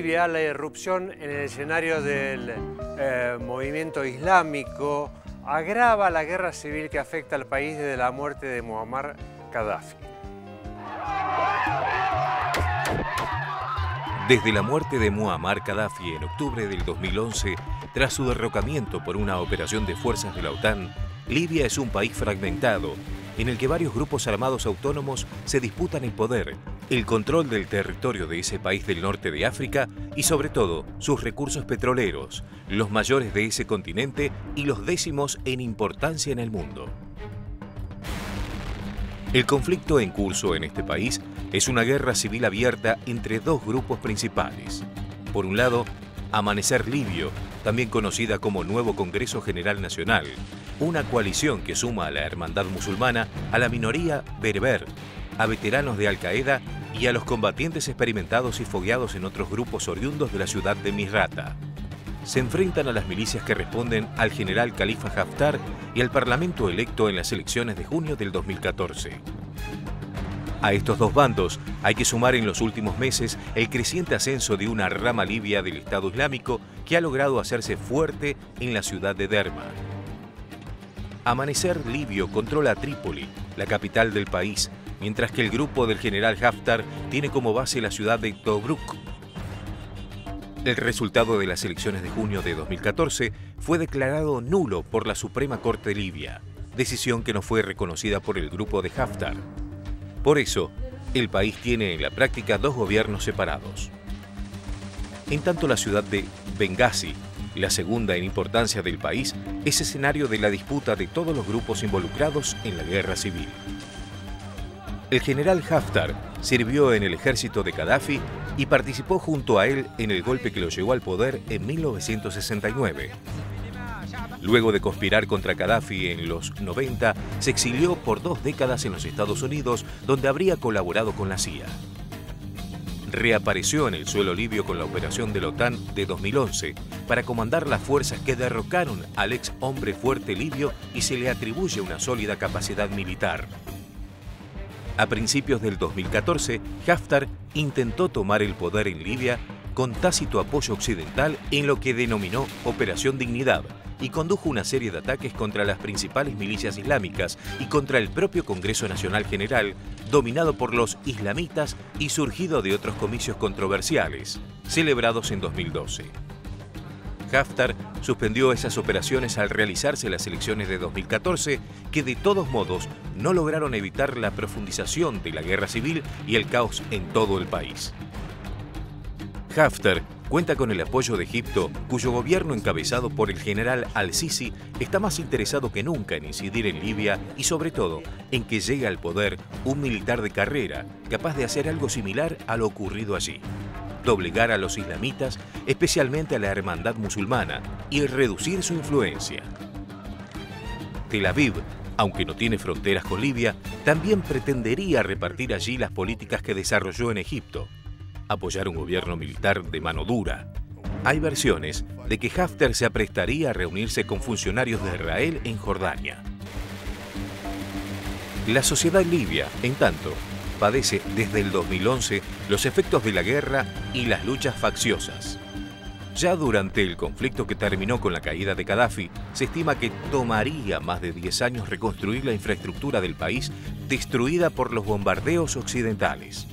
Libia, la irrupción en el escenario del movimiento islámico agrava la guerra civil que afecta al país desde la muerte de Muammar Gaddafi. Desde la muerte de Muammar Gaddafi en octubre del 2011, tras su derrocamiento por una operación de fuerzas de la OTAN, Libia es un país fragmentado, en el que varios grupos armados autónomos se disputan el poder, el control del territorio de ese país del norte de África y sobre todo sus recursos petroleros, los mayores de ese continente y los décimos en importancia en el mundo. El conflicto en curso en este país es una guerra civil abierta entre dos grupos principales. Por un lado, Amanecer Libio, también conocida como Nuevo Congreso General Nacional, una coalición que suma a la hermandad musulmana, a la minoría berber, a veteranos de Al-Qaeda y a los combatientes experimentados y fogueados en otros grupos oriundos de la ciudad de Misrata. Se enfrentan a las milicias que responden al general Khalifa Haftar y al parlamento electo en las elecciones de junio del 2014. A estos dos bandos hay que sumar en los últimos meses el creciente ascenso de una rama libia del Estado Islámico que ha logrado hacerse fuerte en la ciudad de Derna. Amanecer Libio controla Trípoli, la capital del país, mientras que el grupo del general Haftar tiene como base la ciudad de Tobruk. El resultado de las elecciones de junio de 2014 fue declarado nulo por la Suprema Corte Libia, decisión que no fue reconocida por el grupo de Haftar. Por eso, el país tiene en la práctica dos gobiernos separados. En tanto, la ciudad de Benghazi, la segunda en importancia del país, es escenario de la disputa de todos los grupos involucrados en la guerra civil. El general Haftar sirvió en el ejército de Gaddafi y participó junto a él en el golpe que lo llevó al poder en 1969. Luego de conspirar contra Gaddafi en los 90, se exilió por 2 décadas en los Estados Unidos, donde habría colaborado con la CIA. Reapareció en el suelo libio con la operación de la OTAN de 2011 para comandar las fuerzas que derrocaron al ex hombre fuerte libio y se le atribuye una sólida capacidad militar. A principios del 2014, Haftar intentó tomar el poder en Libia con tácito apoyo occidental en lo que denominó Operación Dignidad y condujo una serie de ataques contra las principales milicias islámicas y contra el propio Congreso Nacional General, dominado por los islamitas y surgido de otros comicios controversiales, celebrados en 2012. Haftar suspendió esas operaciones al realizarse las elecciones de 2014, que de todos modos no lograron evitar la profundización de la guerra civil y el caos en todo el país. Haftar cuenta con el apoyo de Egipto, cuyo gobierno encabezado por el general al-Sisi está más interesado que nunca en incidir en Libia y sobre todo en que llegue al poder un militar de carrera capaz de hacer algo similar a lo ocurrido allí: doblegar a los islamitas, especialmente a la hermandad musulmana, y reducir su influencia. Tel Aviv, aunque no tiene fronteras con Libia, también pretendería repartir allí las políticas que desarrolló en Egipto: apoyar un gobierno militar de mano dura. Hay versiones de que Haftar se aprestaría a reunirse con funcionarios de Israel en Jordania. La sociedad libia, en tanto, padece desde el 2011 los efectos de la guerra y las luchas facciosas. Ya durante el conflicto que terminó con la caída de Gaddafi, se estima que tomaría más de 10 años reconstruir la infraestructura del país destruida por los bombardeos occidentales.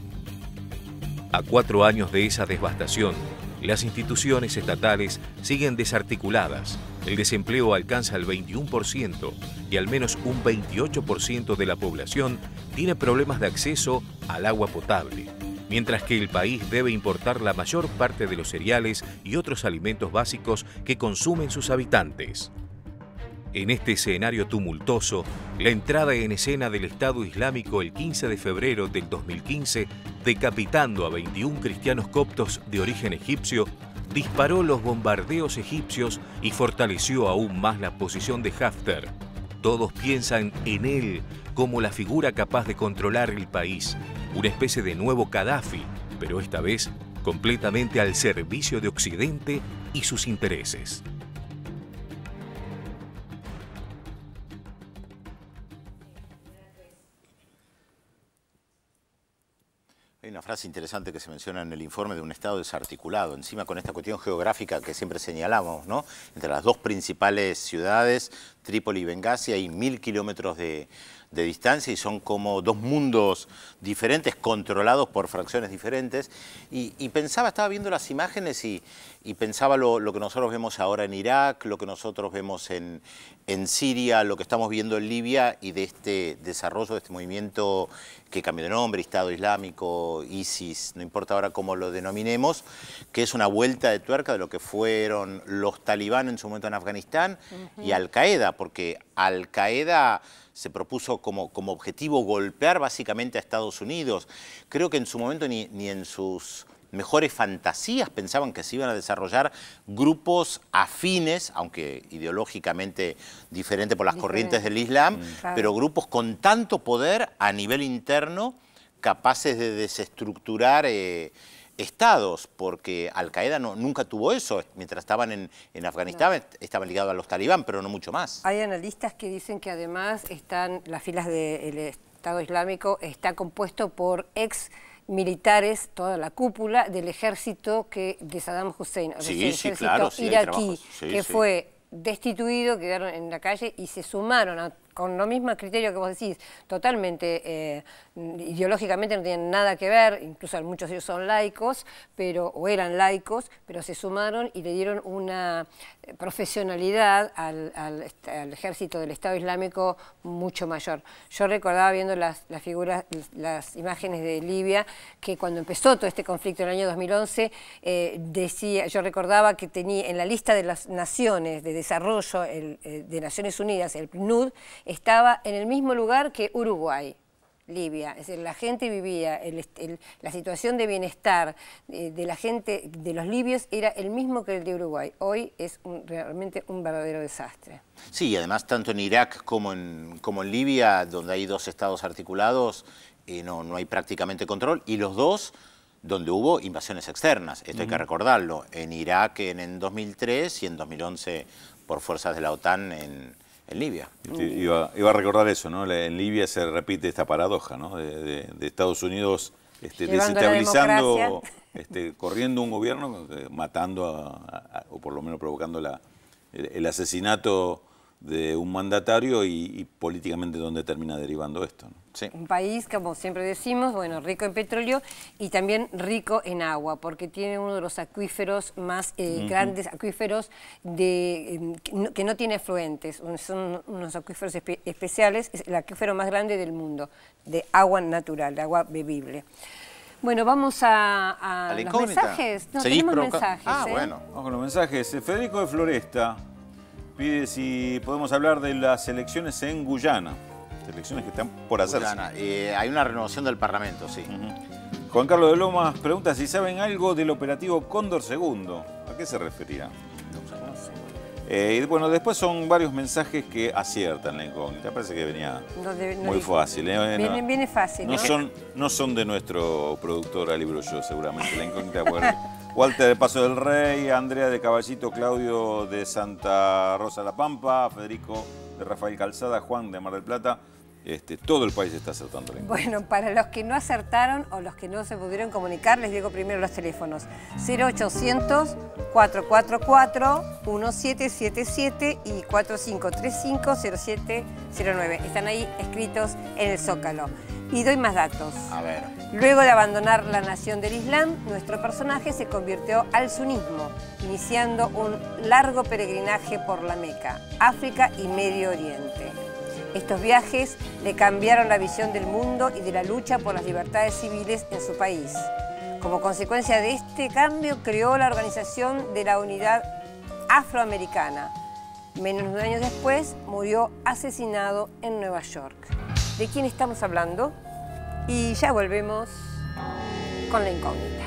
A 4 años de esa devastación, las instituciones estatales siguen desarticuladas, el desempleo alcanza el 21% y al menos un 28% de la población tiene problemas de acceso al agua potable, mientras que el país debe importar la mayor parte de los cereales y otros alimentos básicos que consumen sus habitantes. En este escenario tumultuoso, la entrada en escena del Estado Islámico el 15 de febrero del 2015, decapitando a 21 cristianos coptos de origen egipcio, disparó los bombardeos egipcios y fortaleció aún más la posición de Haftar. Todos piensan en él como la figura capaz de controlar el país, una especie de nuevo Gaddafi, pero esta vez completamente al servicio de Occidente y sus intereses. Hay una frase frase interesante que se menciona en el informe de un Estado desarticulado, encima con esta cuestión geográfica que siempre señalamos, ¿no? Entre las dos principales ciudades, Trípoli y Bengasi, hay 1000 kilómetros de distancia y son como dos mundos diferentes, controlados por fracciones diferentes. Y pensaba, estaba viendo las imágenes y pensaba lo que nosotros vemos ahora en Irak, lo que nosotros vemos en Siria, lo que estamos viendo en Libia y de este desarrollo de este movimiento que cambió de nombre, Estado Islámico, ISIS, no importa ahora cómo lo denominemos, que es una vuelta de tuerca de lo que fueron los talibán en su momento en Afganistán y Al-Qaeda, porque Al-Qaeda se propuso como objetivo golpear básicamente a Estados Unidos. Creo que en su momento ni en sus mejores fantasías pensaban que se iban a desarrollar grupos afines, aunque ideológicamente diferentes por las corrientes del Islam, claro, pero grupos con tanto poder a nivel interno capaces de desestructurar estados, porque Al-Qaeda nunca tuvo eso. Mientras estaban en Afganistán, no, estaban ligados a los talibán, pero no mucho más. Hay analistas que dicen que además las filas del Estado Islámico está compuesto por ex militares, toda la cúpula del ejército de Saddam Hussein, el ejército claro, iraquí, fue destituido, quedaron en la calle y se sumaron con lo mismo criterio que vos decís, totalmente ideológicamente no tienen nada que ver, incluso muchos de ellos son laicos, o eran laicos, pero se sumaron y le dieron una profesionalidad al ejército del Estado Islámico mucho mayor. Yo recordaba viendo las figuras, las imágenes de Libia, que cuando empezó todo este conflicto en el año 2011, yo recordaba que tenía en la lista de las naciones de desarrollo de Naciones Unidas, el PNUD, estaba en el mismo lugar que Uruguay, Libia. Es decir, la gente vivía, la situación de bienestar de la gente, de los libios, era el mismo que el de Uruguay. Hoy es realmente un verdadero desastre. Sí, y además tanto en Irak como en Libia, donde hay dos estados articulados, no hay prácticamente control, y los dos donde hubo invasiones externas. Esto hay que recordarlo. En Irak en 2003 y en 2011 por fuerzas de la OTAN en Libia. Iba a recordar eso, ¿no? En Libia se repite esta paradoja, ¿no? de Estados Unidos desestabilizando, corriendo un gobierno, matando o por lo menos provocando el asesinato de un mandatario y políticamente dónde termina derivando esto, ¿no? Sí. Un país, como siempre decimos, bueno, rico en petróleo y también rico en agua, porque tiene uno de los acuíferos más grandes, acuíferos que no tiene afluentes, son unos acuíferos especiales, es el acuífero más grande del mundo, de agua natural, de agua bebible. Bueno, vamos a los mensajes. No, tenemos mensajes. Bueno. Vamos con los mensajes. Federico de Floresta pide si podemos hablar de las elecciones en Guyana. Elecciones que están por hacerse. Guyana, hay una renovación del Parlamento, sí. Juan Carlos de Lomas pregunta si saben algo del operativo Cóndor II. ¿A qué se referirá? Y bueno, después son varios mensajes que aciertan la incógnita. Parece que venía muy fácil. Viene fácil. No son de nuestro productor Ali Brullo, seguramente. La incógnita fue Walter de Paso del Rey, Andrea de Caballito, Claudio de Santa Rosa La Pampa, Federico de Rafael Calzada, Juan de Mar del Plata. Todo el país está acertando. Bueno, para los que no acertaron o los que no se pudieron comunicar, les digo primero los teléfonos. 0800-444-1777 y 4535-0709. Están ahí escritos en el Zócalo. Y doy más datos. A ver. Luego de abandonar la nación del Islam, nuestro personaje se convirtió al sunismo, iniciando un largo peregrinaje por la Meca, África y Medio Oriente. Estos viajes le cambiaron la visión del mundo y de la lucha por las libertades civiles en su país. Como consecuencia de este cambio, creó la Organización de la Unidad Afroamericana. Menos de un año después, murió asesinado en Nueva York. ¿De quién estamos hablando? Y ya volvemos con la incógnita.